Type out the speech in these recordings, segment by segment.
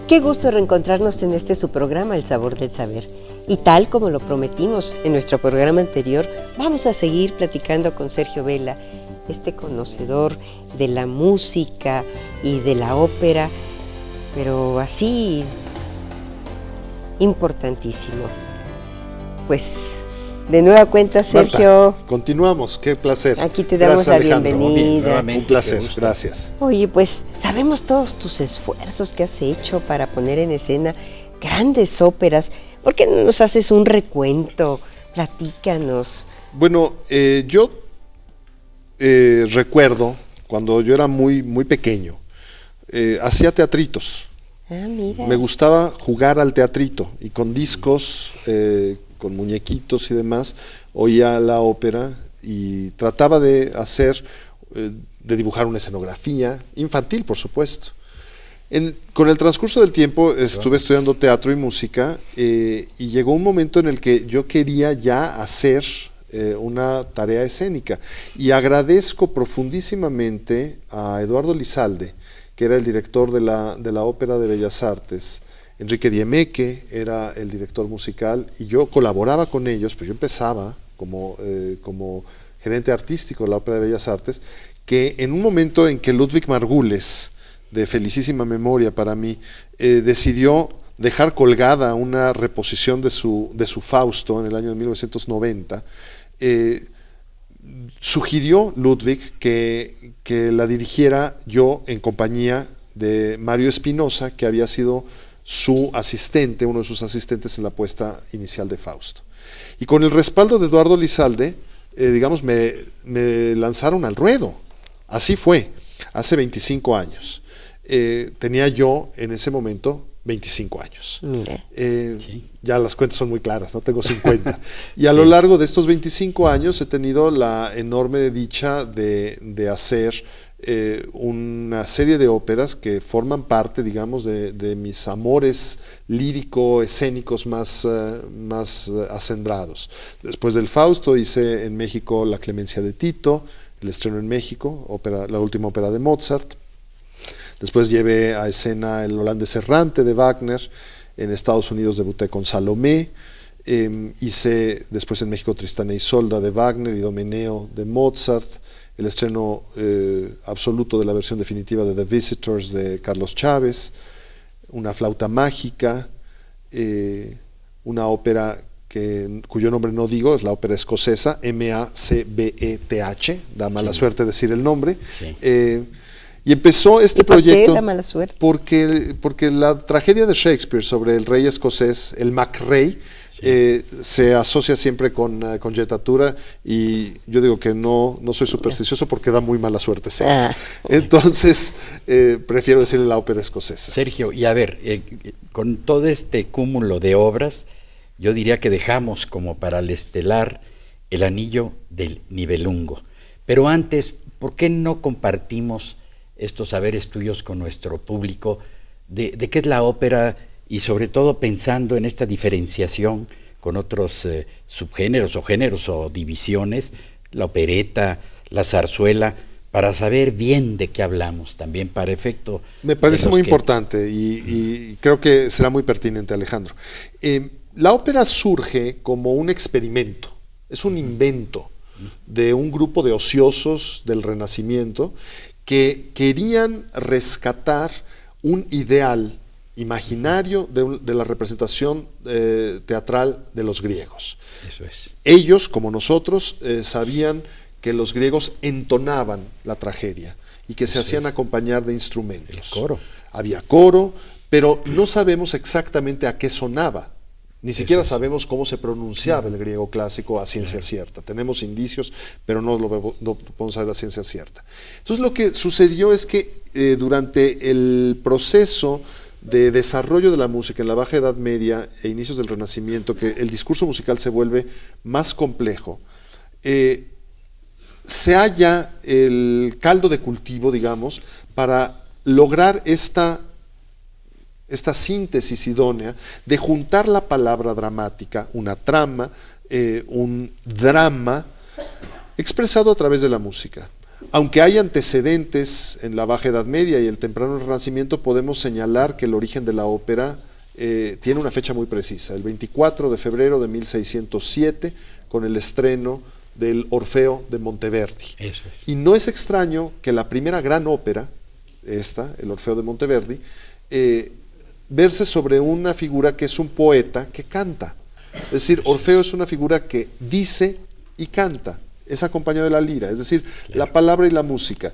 Qué gusto reencontrarnos en este su programa, El Sabor del Saber. Y tal como lo prometimos en nuestro programa anterior, vamos a seguir platicando con Sergio Vela, este conocedor de la música y de la ópera, pero así importantísimo. Pues, de nueva cuenta, Sergio. Marta, continuamos, qué placer. Aquí te damos la bienvenida. Un placer, gracias. Oye, pues sabemos todos tus esfuerzos que has hecho para poner en escena grandes óperas. ¿Por qué no nos haces un recuento? Platícanos. Bueno, yo recuerdo cuando yo era muy pequeño, hacía teatritos. Ah, mira. Me gustaba jugar al teatrito y con discos, con muñequitos y demás, oía la ópera y trataba de hacer, de dibujar una escenografía infantil, por supuesto. Con el transcurso del tiempo estuve estudiando teatro y música y llegó un momento en el que yo quería ya hacer una tarea escénica y agradezco profundísimamente a Eduardo Lizalde, que era el director de la Ópera de Bellas Artes. Enrique Diemeque era el director musical y yo colaboraba con ellos, pues yo empezaba como gerente artístico de la Ópera de Bellas Artes, que en un momento en que Ludwig Margules, de felicísima memoria para mí, decidió dejar colgada una reposición de su Fausto en el año de 1990, sugirió Ludwig que la dirigiera yo en compañía de Mario Espinosa, que había sido su asistente, uno de sus asistentes en la puesta inicial de Fausto. Y con el respaldo de Eduardo Lizalde, digamos, me lanzaron al ruedo. Así fue, hace 25 años. Tenía yo en ese momento 25 años. Sí. Ya las cuentas son muy claras, no tengo 50. Y a lo largo de estos 25 años he tenido la enorme dicha de hacer una serie de óperas que forman parte, digamos, de mis amores lírico-escénicos más acendrados. Después del Fausto hice en México La Clemencia de Tito, el estreno en México, la última ópera de Mozart. Después llevé a escena El Holandés Errante de Wagner. En Estados Unidos debuté con Salomé. Hice después en México Tristán e Isolda de Wagner, Idomeneo de Mozart, el estreno absoluto de la versión definitiva de The Visitors de Carlos Chávez, Una flauta mágica, una ópera cuyo nombre no digo, es la ópera escocesa, Macbeth, da mala suerte decir el nombre. Sí. Y empezó este proyecto. ¿Por qué da mala suerte? Porque la tragedia de Shakespeare sobre el rey escocés, el MacRey, se asocia siempre con jetatura, y yo digo que no soy supersticioso porque da muy mala suerte. Entonces, prefiero decirle la ópera escocesa. Sergio, y a ver, con todo este cúmulo de obras, yo diría que dejamos como para el estelar El Anillo del Nibelungo. Pero antes, ¿por qué no compartimos estos saberes tuyos con nuestro público de qué es la ópera, y sobre todo pensando en esta diferenciación con otros subgéneros o géneros o divisiones, la opereta, la zarzuela, para saber bien de qué hablamos, también para efecto? Me parece muy importante y creo que será muy pertinente, Alejandro. La ópera surge como un experimento, es un invento de un grupo de ociosos del Renacimiento que querían rescatar un ideal imaginario de la representación teatral de los griegos. Eso es. Ellos, como nosotros, sabían que los griegos entonaban la tragedia y que se hacían acompañar de instrumentos. El coro. Había coro, pero no sabemos exactamente a qué sonaba. Ni siquiera sabemos cómo se pronunciaba el griego clásico a ciencia cierta. Tenemos indicios, pero no podemos saber a ciencia cierta. Entonces lo que sucedió es que durante el proceso de desarrollo de la música en la Baja Edad Media e inicios del Renacimiento, que el discurso musical se vuelve más complejo, se halla el caldo de cultivo, digamos, para lograr esta síntesis idónea de juntar la palabra dramática, una trama, un drama, expresado a través de la música. Aunque hay antecedentes en la Baja Edad Media y el temprano Renacimiento, podemos señalar que el origen de la ópera tiene una fecha muy precisa, el 24 de febrero de 1607, con el estreno del Orfeo de Monteverdi. Eso es. Y no es extraño que la primera gran ópera, el Orfeo de Monteverdi, verse sobre una figura que es un poeta que canta. Es decir, Orfeo es una figura que dice y canta, es acompañado de la lira, es decir, claro, la palabra y la música.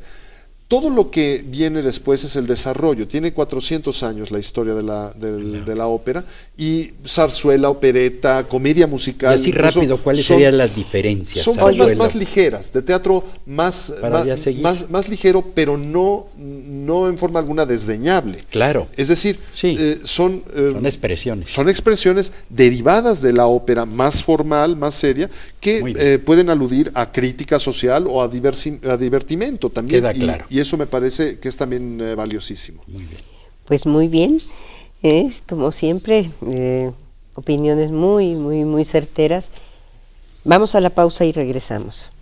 Todo lo que viene después es el desarrollo. Tiene 400 años la historia de la ópera, y zarzuela, opereta, comedia musical. Y así rápido, ¿cuáles serían las diferencias? Son formas más ligeras, de teatro más ligero, pero no en forma alguna desdeñable. Claro. Es decir, sí, son expresiones. Son expresiones derivadas de la ópera más formal, más seria, que pueden aludir a crítica social o a divertimento también. Queda claro. Y eso me parece que es también valiosísimo. Muy bien. Pues muy bien, como siempre, opiniones muy, muy, muy certeras. Vamos a la pausa y regresamos.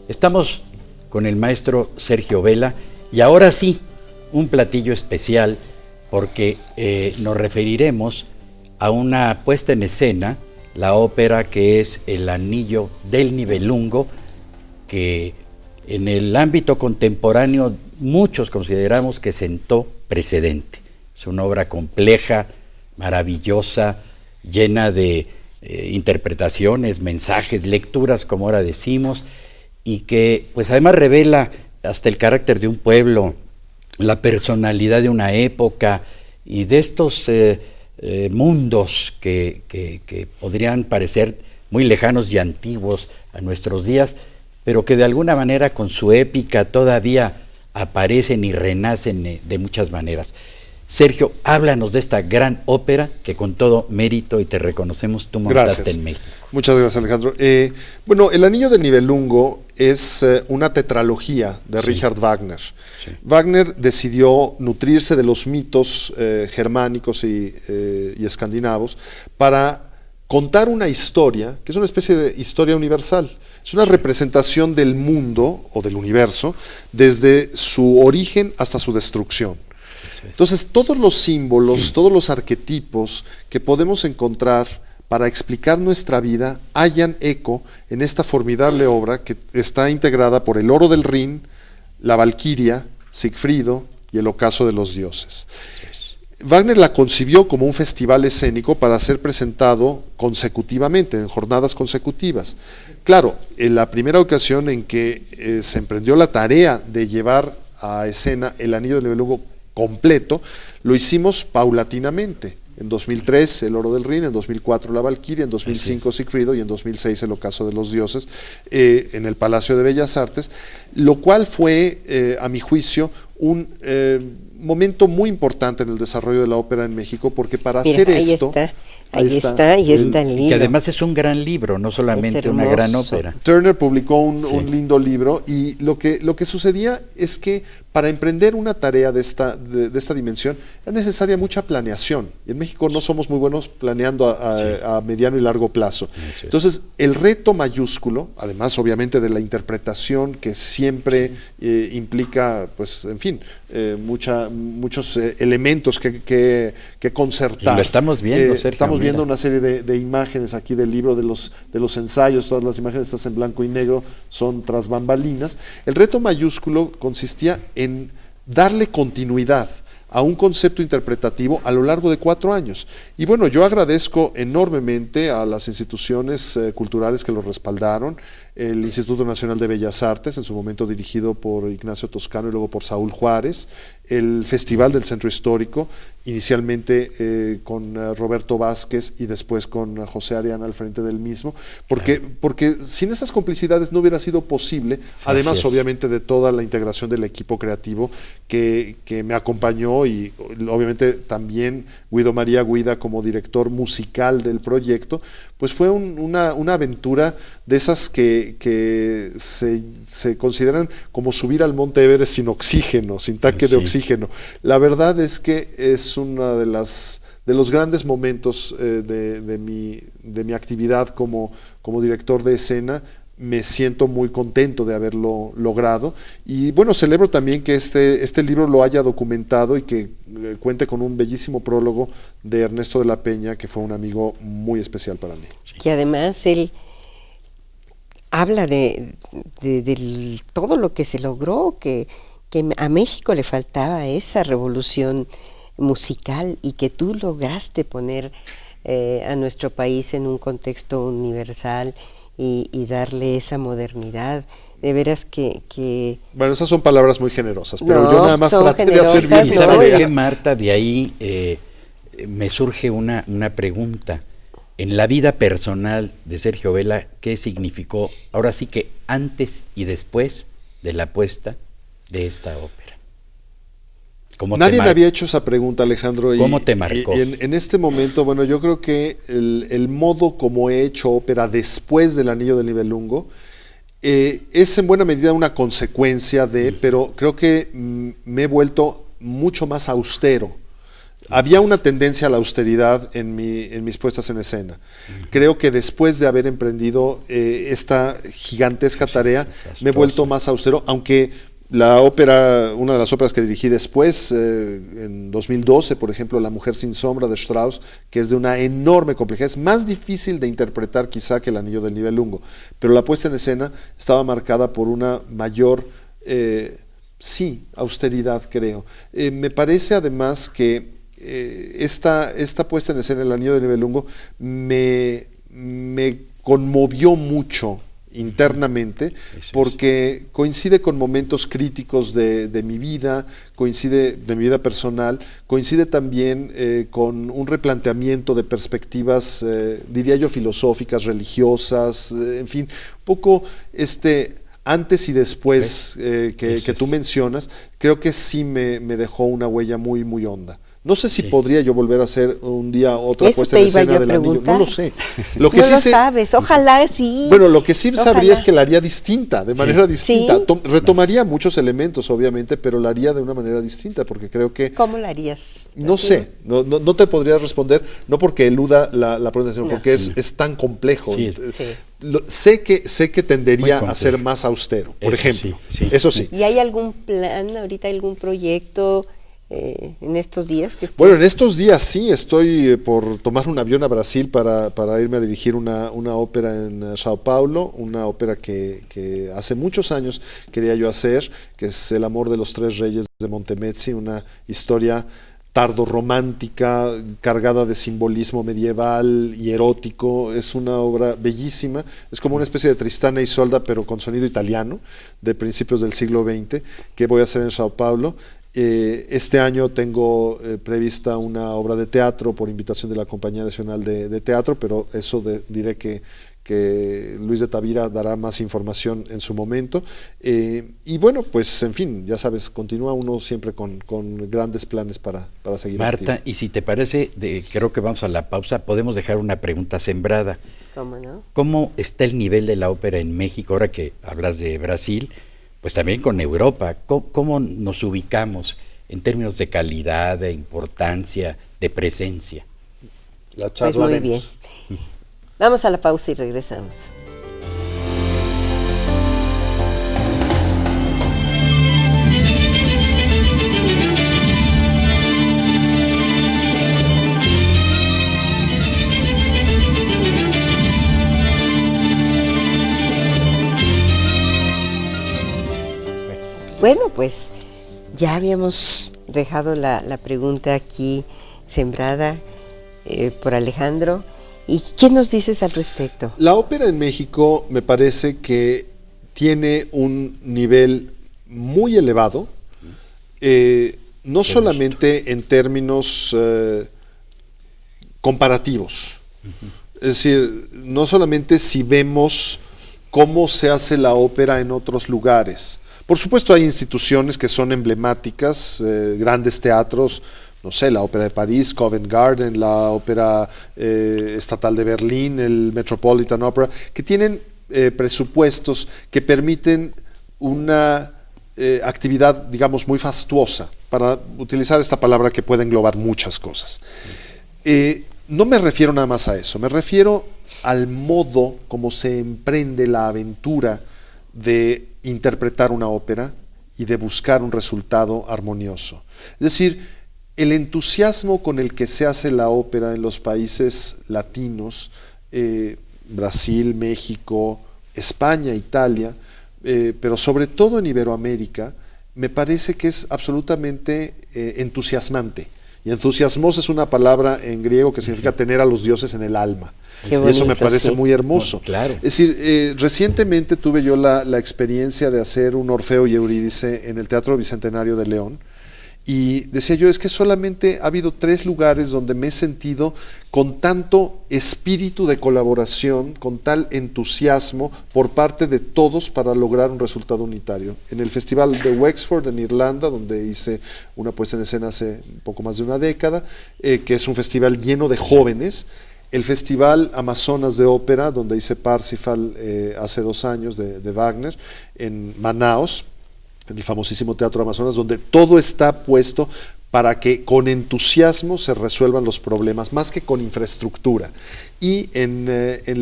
Estamos con el maestro Sergio Vela y ahora sí, un platillo especial porque nos referiremos a una puesta en escena, la ópera que es El Anillo del Nibelungo, que en el ámbito contemporáneo muchos consideramos que sentó precedente. Es una obra compleja, maravillosa, llena de interpretaciones, mensajes, lecturas, como ahora decimos, y que pues además revela hasta el carácter de un pueblo, la personalidad de una época y de estos mundos que podrían parecer muy lejanos y antiguos a nuestros días, pero que de alguna manera con su épica todavía aparecen y renacen de muchas maneras. Sergio, háblanos de esta gran ópera que con todo mérito, y te reconocemos, tú montaste en México. Muchas gracias, Alejandro. Bueno, El Anillo del Nibelungo es una tetralogía de Richard Wagner. Sí. Wagner decidió nutrirse de los mitos germánicos y escandinavos para contar una historia, que es una especie de historia universal. Es una representación del mundo o del universo desde su origen hasta su destrucción. Entonces, todos los símbolos, todos los arquetipos que podemos encontrar para explicar nuestra vida hallan eco en esta formidable obra que está integrada por el Oro del Rin, la Valquiria, Sigfrido y el Ocaso de los Dioses. Wagner la concibió como un festival escénico para ser presentado consecutivamente, en jornadas consecutivas. Claro, en la primera ocasión en que se emprendió la tarea de llevar a escena El Anillo del Nibelungo completo, lo hicimos paulatinamente. En 2003 El Oro del Rin, en 2004 la Valquiria, en 2005 Sigfrido y en 2006 El Ocaso de los Dioses en el Palacio de Bellas Artes, lo cual fue, a mi juicio, un momento muy importante en el desarrollo de la ópera en México, porque para hacer esto... Ahí está el libro. Que además es un gran libro, no solamente una gran ópera. Turner publicó un lindo libro, y lo que sucedía es que para emprender una tarea de esta dimensión era necesaria mucha planeación, y en México no somos muy buenos planeando a mediano y largo plazo. Entonces, el reto mayúsculo, además obviamente de la interpretación que siempre implica, pues, en fin, muchos elementos que concertar. Y lo estamos viendo, Sergio. Estamos viendo una serie de imágenes aquí del libro, de los ensayos. Todas las imágenes estas en blanco y negro son tras bambalinas. El reto mayúsculo consistía en darle continuidad a un concepto interpretativo a lo largo de 4 años. Y bueno, yo agradezco enormemente a las instituciones culturales que lo respaldaron, el Instituto Nacional de Bellas Artes, en su momento dirigido por Ignacio Toscano y luego por Saúl Juárez, el Festival del Centro Histórico, inicialmente con Roberto Vázquez y después con José Ariana al frente del mismo, porque sin esas complicidades no hubiera sido posible, además obviamente de toda la integración del equipo creativo que me acompañó, y obviamente también Guido María Guida como director musical del proyecto, pues fue una aventura de esas que se consideran como subir al Monte Everest sin oxígeno, sin tanque de oxígeno. La verdad es que es una de los grandes momentos de mi actividad como director de escena. Me siento muy contento de haberlo logrado y bueno, celebro también que este libro lo haya documentado y que cuente con un bellísimo prólogo de Ernesto de la Peña, que fue un amigo muy especial para mí. Que además él habla de todo lo que se logró, que a México le faltaba esa revolución musical y que tú lograste poner a nuestro país en un contexto universal y darle esa modernidad. De veras que... Bueno, esas son palabras muy generosas, pero no, yo nada más traté de hacer bien mi ¿Sabes tarea. qué, Marta? De ahí me surge una pregunta. En la vida personal de Sergio Vela, ¿qué significó, ahora sí que antes y después de la puesta de esta ópera? Nadie me había hecho esa pregunta, Alejandro. ¿Cómo te marcó? Y en este momento, bueno, yo creo que el modo como he hecho ópera después del Anillo del Nibelungo es en buena medida una consecuencia pero creo que me he vuelto mucho más austero. Había una tendencia a la austeridad en mis puestas en escena. Creo que después de haber emprendido esta gigantesca tarea, me he vuelto más austero, aunque la ópera, una de las óperas que dirigí después, en 2012, por ejemplo, La Mujer sin Sombra de Strauss, que es de una enorme complejidad, es más difícil de interpretar quizá que El Anillo del Nibelungo, pero la puesta en escena estaba marcada por una mayor, austeridad, creo. Me parece además que esta puesta en escena, El Anillo del Nibelungo, me conmovió mucho internamente, porque coincide con momentos críticos de mi vida, coincide de mi vida personal, coincide también con un replanteamiento de perspectivas, diría yo, filosóficas, religiosas, en fin, un poco antes y después que tú mencionas. Creo que sí me dejó una huella muy, muy honda. No sé si podría yo volver a hacer un día otra puesta en escena del Anillo. No lo sé. Lo que no sí lo sabes, ojalá sí. Bueno, lo que sí sabría es que la haría distinta, de manera distinta. Retomaría muchos elementos, obviamente, pero la haría de una manera distinta, porque creo que... ¿Cómo la harías? No sé, no te podría responder, no porque eluda la pregunta, sino porque es tan complejo. Sé que tendería a ser más austero, por ejemplo. Eso sí. ¿Y hay algún plan, ahorita algún proyecto en estos días? Bueno, en estos días sí, estoy por tomar un avión a Brasil para irme a dirigir una ópera en Sao Paulo, una ópera que hace muchos años quería yo hacer, que es El amor de los tres reyes de Montemezzi, una historia tardorromántica, cargada de simbolismo medieval y erótico. Es una obra bellísima, es como una especie de Tristana e Isolda, pero con sonido italiano, de principios del siglo XX, que voy a hacer en Sao Paulo. Este año tengo prevista una obra de teatro por invitación de la Compañía Nacional de Teatro, pero eso diré que Luis de Tavira dará más información en su momento. Y bueno, pues en fin, ya sabes, continúa uno siempre con grandes planes para seguir. Marta, activo. Y si te parece, creo que vamos a la pausa, podemos dejar una pregunta sembrada. ¿Cómo no? ¿Cómo está el nivel de la ópera en México? Ahora que hablas de Brasil, pues también con Europa. ¿Cómo nos ubicamos en términos de calidad, de importancia, de presencia? Pues muy bien. Vamos a la pausa y regresamos. Bueno, pues ya habíamos dejado la pregunta aquí sembrada por Alejandro. ¿Y qué nos dices al respecto? La ópera en México me parece que tiene un nivel muy elevado, no solamente en términos comparativos, es decir, no solamente si vemos cómo se hace la ópera en otros lugares. Por supuesto hay instituciones que son emblemáticas, grandes teatros, no sé, la Ópera de París, Covent Garden, la Ópera Estatal de Berlín, el Metropolitan Opera, que tienen presupuestos que permiten una actividad, digamos, muy fastuosa, para utilizar esta palabra que puede englobar muchas cosas. No me refiero nada más a eso, me refiero al modo como se emprende la aventura de interpretar una ópera y de buscar un resultado armonioso. Es decir, el entusiasmo con el que se hace la ópera en los países latinos, Brasil, México, España, Italia, pero sobre todo en Iberoamérica, me parece que es absolutamente entusiasmante. Y entusiasmos es una palabra en griego que significa tener a los dioses en el alma. Qué bonito, y eso me parece muy hermoso. Bueno, claro. Es decir, recientemente tuve yo la experiencia de hacer un Orfeo y Eurídice en el Teatro Bicentenario de León. Y decía yo, es que solamente ha habido 3 lugares donde me he sentido con tanto espíritu de colaboración, con tal entusiasmo por parte de todos para lograr un resultado unitario. En el Festival de Wexford, en Irlanda, donde hice una puesta en escena hace un poco más de una década, que es un festival lleno de jóvenes. El Festival Amazonas de Ópera, donde hice Parsifal hace 2 años de Wagner, en Manaos, en el famosísimo Teatro Amazonas, donde todo está puesto para que con entusiasmo se resuelvan los problemas, más que con infraestructura. Y en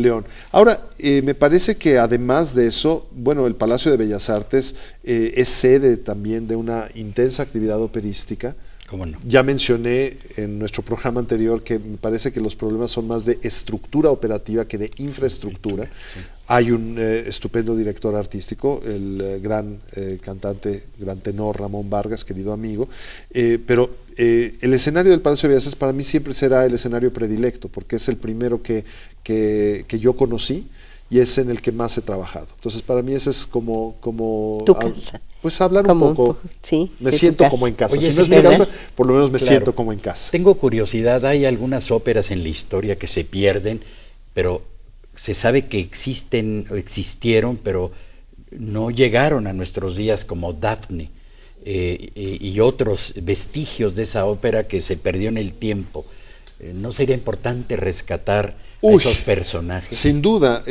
León. Ahora, me parece que además de eso, bueno, el Palacio de Bellas Artes es sede también de una intensa actividad operística. ¿Cómo no? Ya mencioné en nuestro programa anterior que me parece que los problemas son más de estructura operativa que de infraestructura. Hay un estupendo director artístico, el gran cantante, gran tenor Ramón Vargas, querido amigo, pero el escenario del Palacio de Bellas Artes para mí siempre será el escenario predilecto, porque es el primero que yo conocí y es en el que más he trabajado. Entonces para mí ese es como tu casa. Pues hablar como un poco, sí, me siento como en casa. Oye, Si no es mi ¿verdad? casa, por lo menos me Claro. siento como en casa. Tengo curiosidad, hay algunas óperas en la historia que se pierden, pero se sabe que existieron, pero no llegaron a nuestros días, como Dafne y otros vestigios de esa ópera que se perdió en el tiempo. ¿No sería importante rescatar a esos personajes? Sin duda,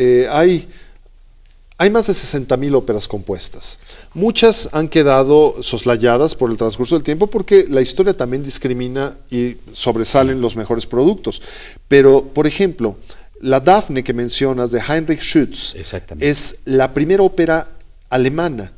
hay más de 60,000 óperas compuestas. Muchas han quedado soslayadas por el transcurso del tiempo porque la historia también discrimina y sobresalen los mejores productos. Pero, por ejemplo, la Dafne que mencionas de Heinrich Schütz es la primera ópera alemana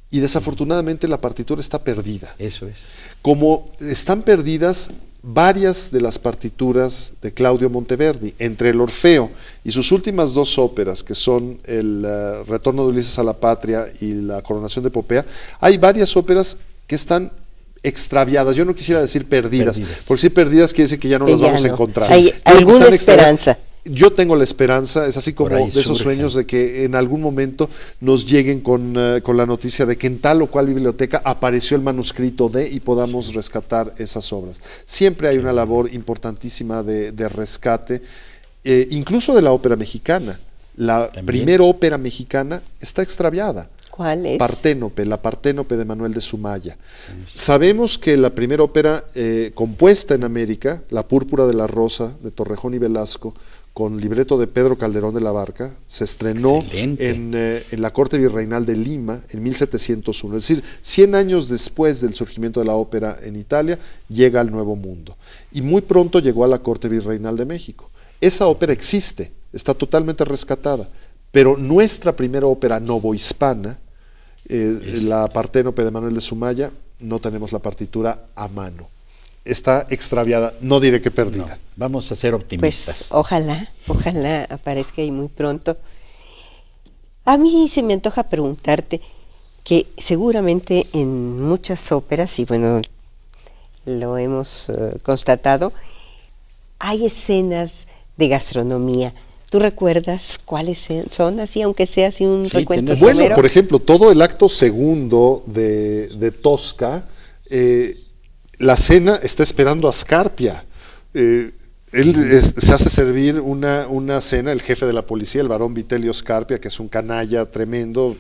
y desafortunadamente la partitura está perdida. Eso es. Como están perdidas varias de las partituras de Claudio Monteverdi, entre el Orfeo y sus últimas 2 óperas, que son el Retorno de Ulises a la Patria y la Coronación de Popea, hay varias óperas que están extraviadas. Yo no quisiera decir perdidas, porque si perdidas quiere decir que ya no las vamos a encontrar. Hay alguna esperanza. Yo tengo la esperanza, es así como de esos surgen sueños de que en algún momento nos lleguen con la noticia de que en tal o cual biblioteca apareció el manuscrito y podamos rescatar esas obras. Siempre hay una labor importantísima de rescate, incluso de la ópera mexicana. La primera ópera mexicana está extraviada. ¿Cuál es? Parténope, la Parténope de Manuel de Sumaya. Sabemos que la primera ópera compuesta en América, La Púrpura de la Rosa, de Torrejón y Velasco, con libreto de Pedro Calderón de la Barca, se estrenó en la Corte Virreinal de Lima en 1701. Es decir, 100 años después del surgimiento de la ópera en Italia, llega al Nuevo Mundo. Y muy pronto llegó a la Corte Virreinal de México. Esa ópera existe, está totalmente rescatada, pero nuestra primera ópera novohispana, la Parténope de Manuel de Sumaya, no tenemos la partitura a mano. Está extraviada, no diré que perdida. No, vamos a ser optimistas. Pues ojalá aparezca ahí muy pronto. A mí se me antoja preguntarte que seguramente en muchas óperas, y bueno, lo hemos constatado, hay escenas de gastronomía. ¿Tú recuerdas cuáles son, así, aunque sea así un recuento somero? Bueno, por ejemplo, todo el acto segundo de Tosca, la cena está esperando a Scarpia. se hace servir una cena, el jefe de la policía, el barón Vitelio Scarpia, que es un canalla tremendo,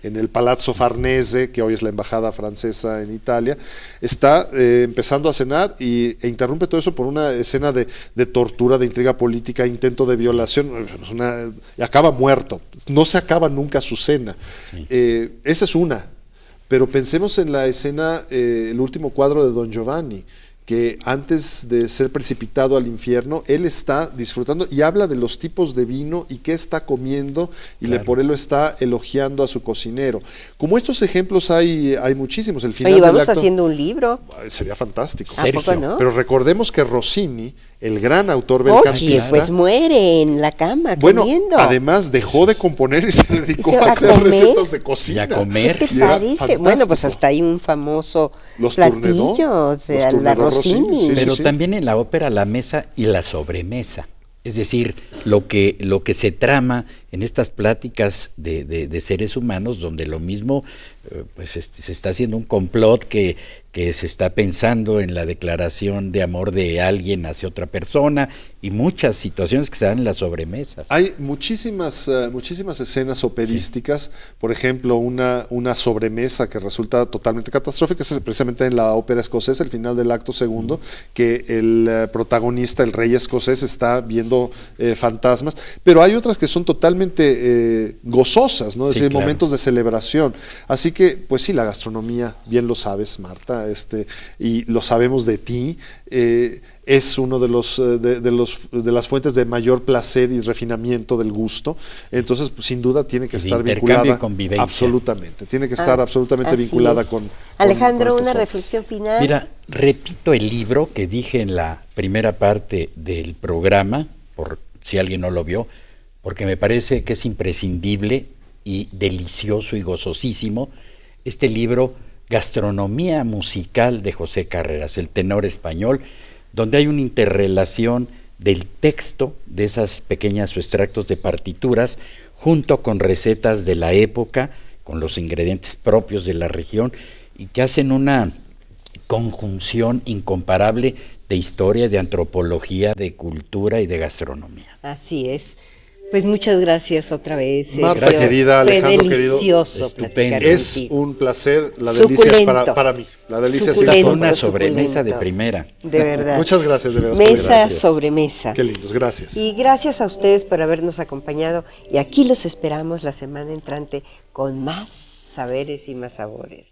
en el Palazzo Farnese, que hoy es la embajada francesa en Italia, está empezando a cenar e interrumpe todo eso por una escena de tortura, de intriga política, intento de violación, y acaba muerto. No se acaba nunca su cena. Sí. Esa es una. Pero pensemos en la escena, el último cuadro de Don Giovanni, que antes de ser precipitado al infierno, él está disfrutando y habla de los tipos de vino y qué está comiendo, y claro, Leporello está elogiando a su cocinero. Como estos ejemplos hay muchísimos. El final. Oye, vamos haciendo un libro. Sería fantástico. ¿A poco no? Pero recordemos que Rossini, el gran autor belcampista, oye, pues muere en la cama comiendo. Además dejó de componer y se dedicó a hacer recetas de cocina. Y a comer. ¿Qué te parece? Bueno, pues hasta hay un famoso platillo, o sea, la Rossini. Sí, pero también en la ópera la mesa y la sobremesa. Es decir, lo que se trama en estas pláticas de seres humanos, donde lo mismo pues se está haciendo un complot que se está pensando en la declaración de amor de alguien hacia otra persona, y muchas situaciones que se dan en las sobremesas. Hay muchísimas escenas operísticas, sí. Por ejemplo, una sobremesa que resulta totalmente catastrófica, es precisamente en la ópera escocesa, el final del acto segundo, que el protagonista, el rey escocés, está viendo fantasmas, pero hay otras que son totalmente gozosas, ¿no? Es decir, claro, momentos de celebración. Así que, pues sí, la gastronomía, bien lo sabes, Marta, y lo sabemos de ti, es uno de las fuentes de mayor placer y refinamiento del gusto. Entonces, pues, sin duda tiene que estar vinculada, absolutamente, tiene que estar absolutamente vinculada con Alejandro, una reflexión final. Mira, repito el libro que dije en la primera parte del programa, por si alguien no lo vio, porque me parece que es imprescindible y delicioso y gozosísimo este libro, Gastronomía Musical, de José Carreras, el tenor español, donde hay una interrelación del texto, de esas pequeños extractos de partituras, junto con recetas de la época, con los ingredientes propios de la región, y que hacen una conjunción incomparable de historia, de antropología, de cultura y de gastronomía. Así es. Pues muchas gracias otra vez. Marta querida, Alejandro querido, estupendo. Es un placer, la delicia es para mí. La delicia es una sobremesa de primera. De verdad. Muchas gracias, de verdad. Mesa, sobremesa. Qué lindos, gracias. Y gracias a ustedes por habernos acompañado, y aquí los esperamos la semana entrante con más saberes y más sabores.